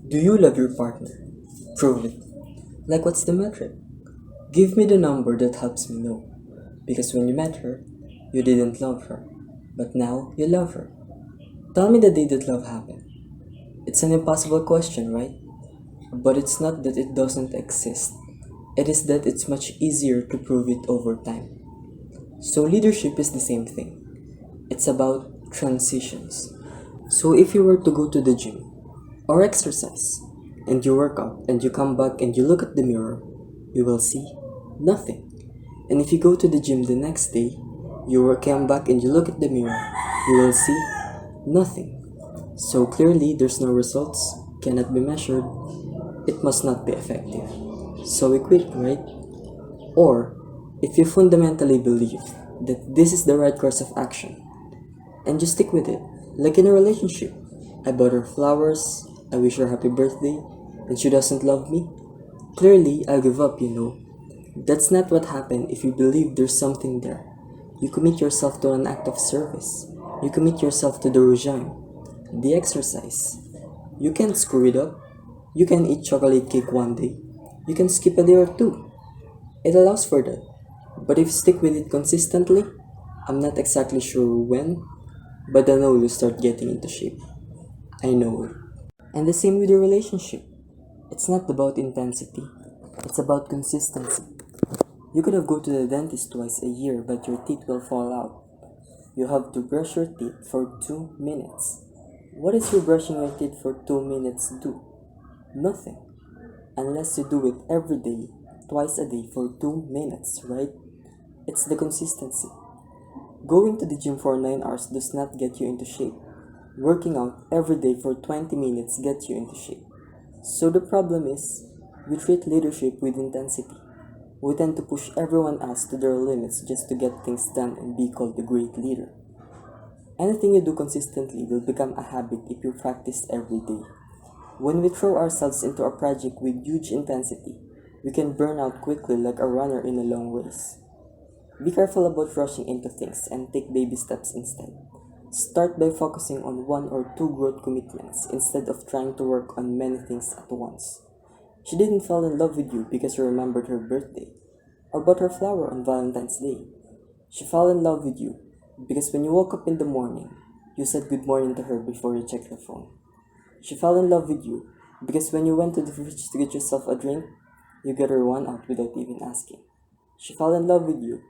Do you love your partner? Prove it. Like, what's the metric? Give me the number that helps me know. Because when you met her, you didn't love her. But now you love her. Tell me the day that love happened. It's an impossible question, right? But it's not that it doesn't exist. It is that it's much easier to prove it over time. So leadership is the same thing. It's about transitions. So if you were to go to the gym or exercise and you work out and you come back and you look at the mirror, you will see nothing. And if you go to the gym the next day, you will come back and you look at the mirror, you will see nothing. So clearly there's no results, cannot be measured, it must not be effective. So we quit, right? Or if you fundamentally believe that this is the right course of action and you stick with it, like in a relationship, I bought her flowers, I wish her happy birthday, and she doesn't love me, clearly I'll give up, you know. That's not what happened if you believe there's something there. You commit yourself to an act of service. You commit yourself to the regime, the exercise. You can't screw it up. You can eat chocolate cake one day. You can skip a day or two. It allows for that. But if you stick with it consistently, I'm not exactly sure when, but I know you'll start getting into shape. I know it. And the same with your relationship. It's not about intensity. It's about consistency. You could have go to the dentist twice a year, but your teeth will fall out. You have to brush your teeth for 2 minutes. What does your brushing your teeth for 2 minutes do? Nothing. Unless you do it every day, twice a day for 2 minutes, right? It's the consistency. Going to the gym for 9 hours does not get you into shape. Working out every day for 20 minutes gets you into shape. So the problem is, we treat leadership with intensity. We tend to push everyone else to their limits just to get things done and be called a great leader. Anything you do consistently will become a habit if you practice every day. When we throw ourselves into a project with huge intensity, we can burn out quickly like a runner in a long race. Be careful about rushing into things and take baby steps instead. Start by focusing on 1 or 2 growth commitments instead of trying to work on many things at once. She didn't fall in love with you because you remembered her birthday or bought her flower on Valentine's Day. She fell in love with you because when you woke up in the morning, you said good morning to her before you checked your phone. She fell in love with you because when you went to the fridge to get yourself a drink, you got her one out without even asking. She fell in love with you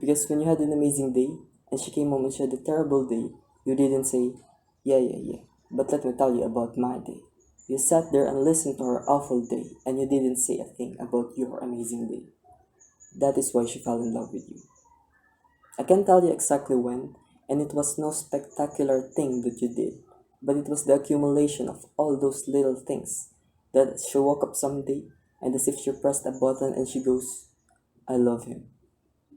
because when you had an amazing day and she came home and she had a terrible day, you didn't say, yeah, but let me tell you about my day. You sat there and listened to her awful day and you didn't say a thing about your amazing day. That is why she fell in love with you. I can't tell you exactly when, and it was no spectacular thing that you did, but it was the accumulation of all those little things that she woke up someday and as if she pressed a button and she goes, I love him.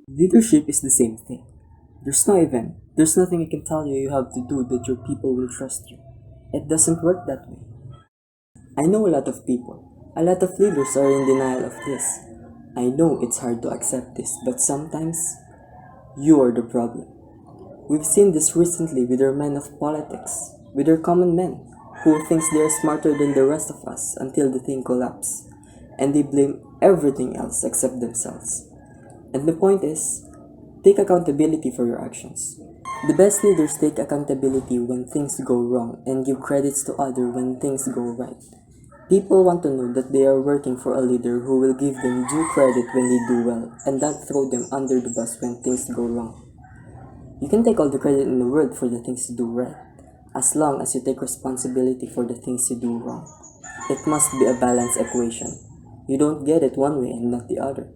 Leadership is the same thing. There's no event, there's nothing I can tell you you have to do that your people will trust you. It doesn't work that way. I know a lot of people. A lot of leaders are in denial of this. I know it's hard to accept this, but sometimes you are the problem. We've seen this recently with our men of politics, with our common men, who thinks they are smarter than the rest of us until the thing collapses, and they blame everything else except themselves. And the point is, take accountability for your actions. The best leaders take accountability when things go wrong and give credits to others when things go right. People want to know that they are working for a leader who will give them due credit when they do well and not throw them under the bus when things go wrong. You can take all the credit in the world for the things you do right, as long as you take responsibility for the things you do wrong. It must be a balanced equation. You don't get it one way and not the other.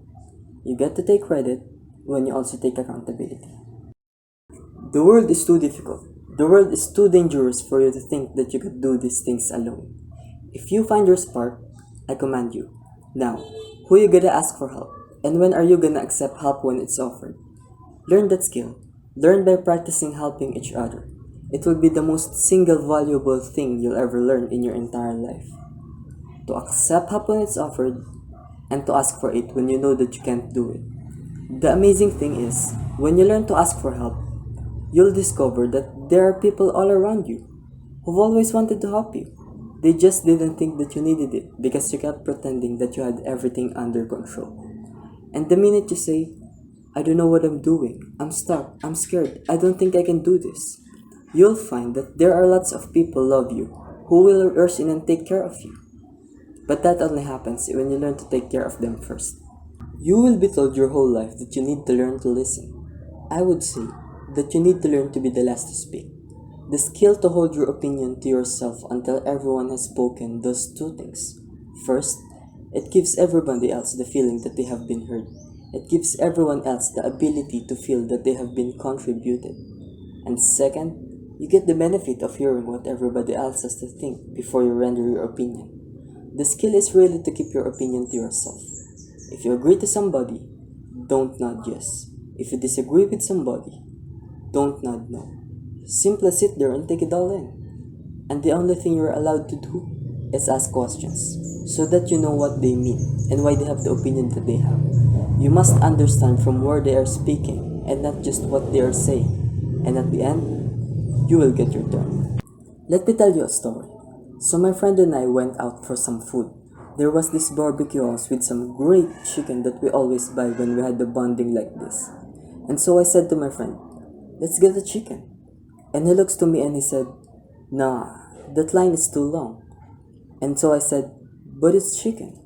You get to take credit when you also take accountability. The world is too difficult. The world is too dangerous for you to think that you could do these things alone. If you find your spark, I command you. Now, who you gonna ask for help? And when are you gonna accept help when it's offered? Learn that skill. Learn by practicing helping each other. It will be the most single valuable thing you'll ever learn in your entire life. To accept help when it's offered, and to ask for it when you know that you can't do it. The amazing thing is, when you learn to ask for help, you'll discover that there are people all around you who've always wanted to help you. They just didn't think that you needed it because you kept pretending that you had everything under control. And the minute you say, I don't know what I'm doing, I'm stuck, I'm scared, I don't think I can do this, you'll find that there are lots of people love you who will rush in and take care of you. But that only happens when you learn to take care of them first. You will be told your whole life that you need to learn to listen. I would say that you need to learn to be the last to speak. The skill to hold your opinion to yourself until everyone has spoken does two things. First, it gives everybody else the feeling that they have been heard. It gives everyone else the ability to feel that they have been contributed. And second, you get the benefit of hearing what everybody else has to think before you render your opinion. The skill is really to keep your opinion to yourself. If you agree to somebody, don't nod yes. If you disagree with somebody, don't nod no. Simply sit there and take it all in. And the only thing you're allowed to do is ask questions so that you know what they mean and why they have the opinion that they have. You must understand from where they are speaking and not just what they are saying. And at the end, you will get your turn. Let me tell you a story. So my friend and I went out for some food. There was this barbecue house with some great chicken that we always buy when we had the bonding like this. And so I said to my friend, let's get the chicken. And he looks to me and he said, nah, that line is too long. And so I said, but it's chicken.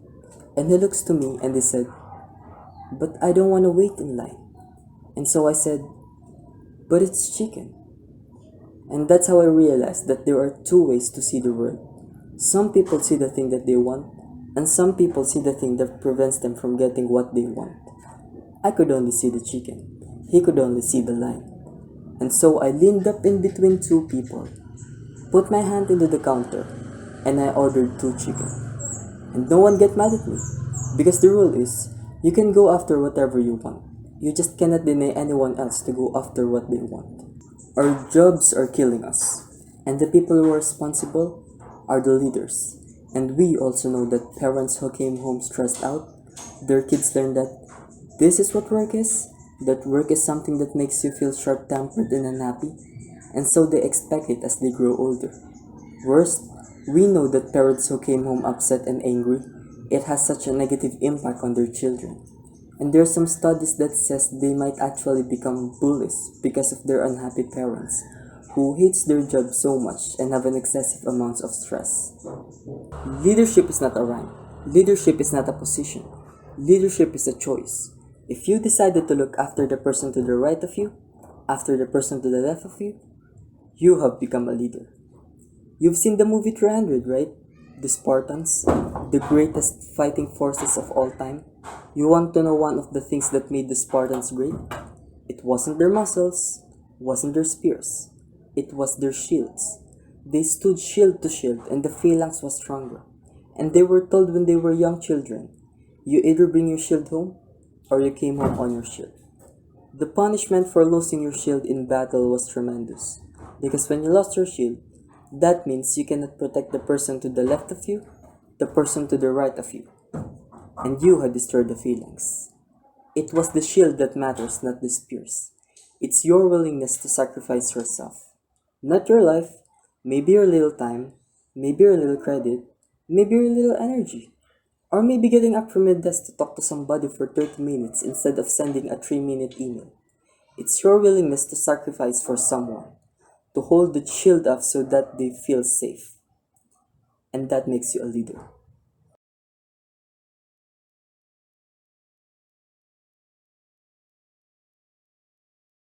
And he looks to me and he said, but I don't want to wait in line. And so I said, but it's chicken. And that's how I realized that there are two ways to see the world. Some people see the thing that they want, and some people see the thing that prevents them from getting what they want. I could only see the chicken. He could only see the line. And so I leaned up in between two people, put my hand into the counter, and I ordered two chicken. And no one get mad at me, because the rule is, you can go after whatever you want. You just cannot deny anyone else to go after what they want. Our jobs are killing us, and the people who are responsible are the leaders. And we also know that parents who came home stressed out, their kids learn that this is what work is, that work is something that makes you feel short-tempered and unhappy, and so they expect it as they grow older. Worst, we know that parents who came home upset and angry, it has such a negative impact on their children. And there are some studies that says they might actually become bullies because of their unhappy parents who hates their job so much and have an excessive amount of stress. Leadership is not a rank. Leadership is not a position. Leadership is a choice. If you decided to look after the person to the right of you, after the person to the left of you, you have become a leader. You've seen the movie 300, right? The Spartans, the greatest fighting forces of all time. You want to know one of the things that made the Spartans great? It wasn't their muscles, wasn't their spears. It was their shields. They stood shield to shield and the phalanx was stronger. And they were told when they were young children, you either bring your shield home or you came home on your shield. The punishment for losing your shield in battle was tremendous. Because when you lost your shield, that means you cannot protect the person to the left of you, the person to the right of you. And you had destroyed the phalanx. It was the shield that matters, not the spears. It's your willingness to sacrifice yourself. Not your life, maybe your little time, maybe your little credit, maybe your little energy. Or maybe getting up from your desk to talk to somebody for 30 minutes instead of sending a 3-minute email. It's your willingness to sacrifice for someone, to hold the shield up so that they feel safe. And that makes you a leader.